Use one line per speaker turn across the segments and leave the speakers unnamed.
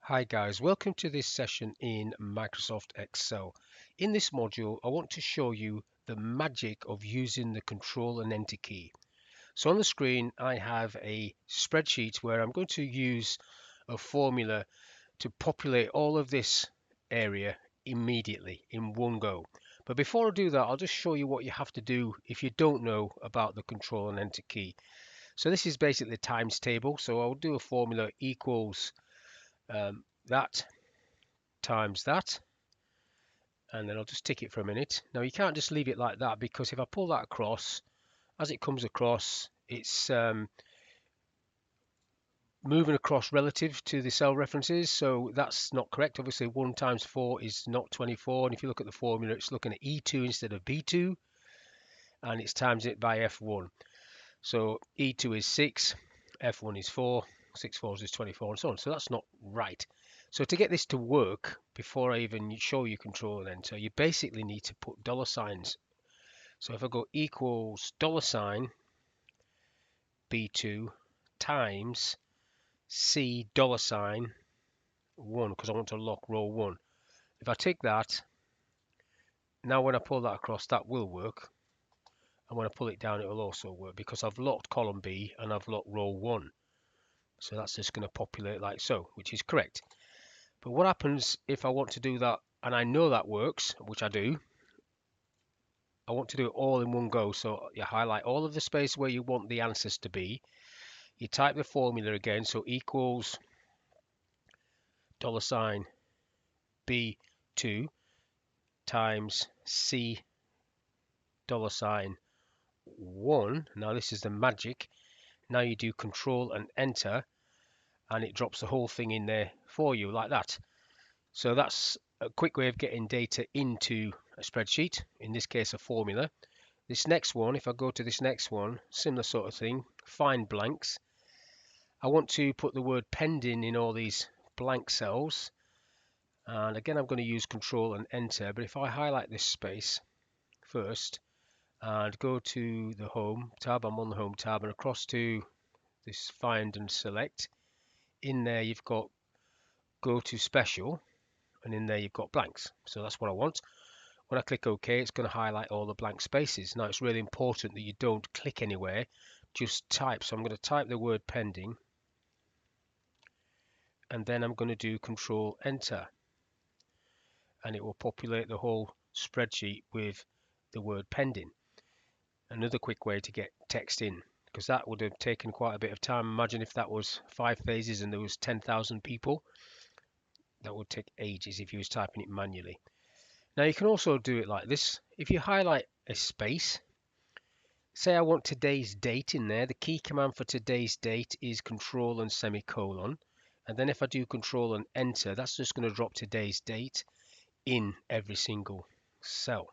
Hi guys, welcome to this session in Microsoft Excel. In this module, I want to show you the magic of using the Control and Enter key. So on the screen, I have a spreadsheet where I'm going to use a formula to populate all of this area immediately in one go. But before I do that, I'll just show you what you have to do if you don't know about the Control and Enter key. So this is basically the times table. So I'll do a formula equals that times that, and then I'll just tick it for a minute. Now you can't just leave it like that, because if I pull that across, as it comes across, it's moving across relative to the cell references, so that's not correct. Obviously 1 times 4 is not 24, and if you look at the formula, it's looking at E2 instead of B2, and it's times it by F1. So E2 is 6, F1 is 4, 6 fours is 24, and so on. So that's not right. So to get this to work, before I even show you Control and Enter, you basically need to put dollar signs. So if I go equals dollar sign B2 times C dollar sign 1, because I want to lock row 1. If I take that, now when I pull that across, that will work. And when I pull it down, it will also work, because I've locked column B and I've locked row 1. So that's just going to populate like so, which is correct. But what happens if I want to do that, and I know that works, which I do, I want to do it all in one go. So you highlight all of the space where you want the answers to be. You type the formula again, so equals dollar sign B2 times C dollar sign 1. Now this is the magic. Now you do Control and Enter, and it drops the whole thing in there for you like that. So that's a quick way of getting data into a spreadsheet, in this case a formula. This next one, if I go to this next one, similar sort of thing, find blanks. I want to put the word pending in all these blank cells, and again I'm going to use Control and Enter, but if I highlight this space first and go to the Home tab, I'm on the Home tab, and across to this Find and Select, in there you've got Go to Special, and in there you've got blanks. So that's what I want. When I click OK, it's going to highlight all the blank spaces. Now it's really important that you don't click anywhere, just type. So I'm going to type the word pending, and then I'm going to do Control Enter, and it will populate the whole spreadsheet with the word pending. Another quick way to get text in, because that would have taken quite a bit of time. Imagine if that was 5 phases and there was 10,000 people. That would take ages if you was typing it manually. Now you can also do it like this. If you highlight a space, say I want today's date in there, the key command for today's date is Control and semicolon. And then if I do Control and Enter, that's just going to drop today's date in every single cell.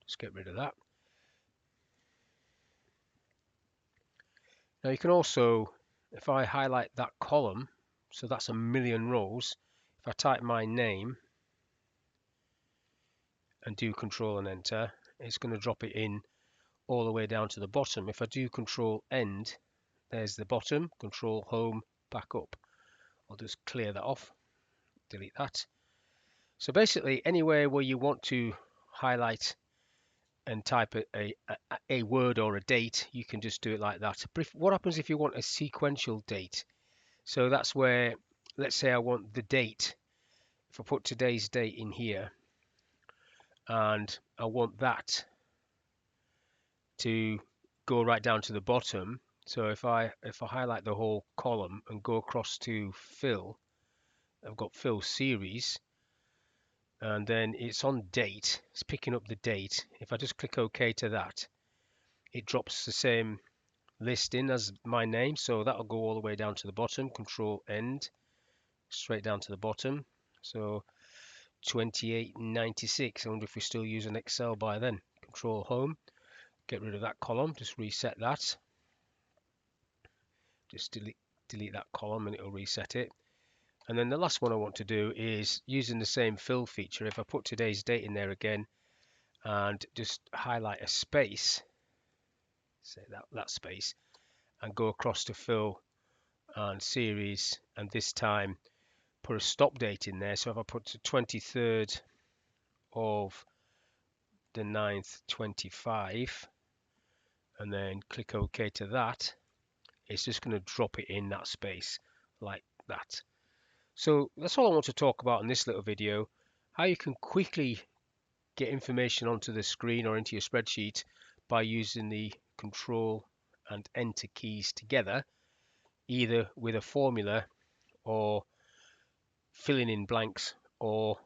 Let's get rid of that. Now you can also, if I highlight that column, so that's 1,000,000 rows, if I type my name and do Control and Enter, it's going to drop it in all the way down to the bottom. If I do Control End, there's the bottom, Control Home, back up. I'll just clear that off, delete that. So basically anywhere where you want to highlight and type a word or a date, you can just do it like that. But what happens if you want a sequential date? So that's where, let's say I want the date. If I put today's date in here, and I want that to go right down to the bottom. So if I highlight the whole column and go across to fill, I've got fill series, and then it's on date. It's picking up the date. If I just click OK to that, it drops the same list in as my name. So that'll go all the way down to the bottom. Control End, straight down to the bottom. So 2896. I wonder if we're still using Excel by then. Control Home, get rid of that column, just reset that. Just delete that column and it'll reset it. And then the last one I want to do is using the same fill feature. If I put today's date in there again and just highlight a space, say that space, and go across to fill and series, and this time put a stop date in there. So if I put the 23rd of the 9th 25 and then click OK to that, it's just going to drop it in that space like that. So that's all I want to talk about in this little video, how you can quickly get information onto the screen or into your spreadsheet by using the Control and Enter keys together, either with a formula or filling in blanks or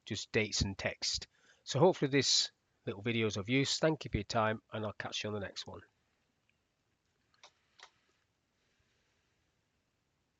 just dates and text. So hopefully this little video is of use. Thank you for your time, and I'll catch you on the next one.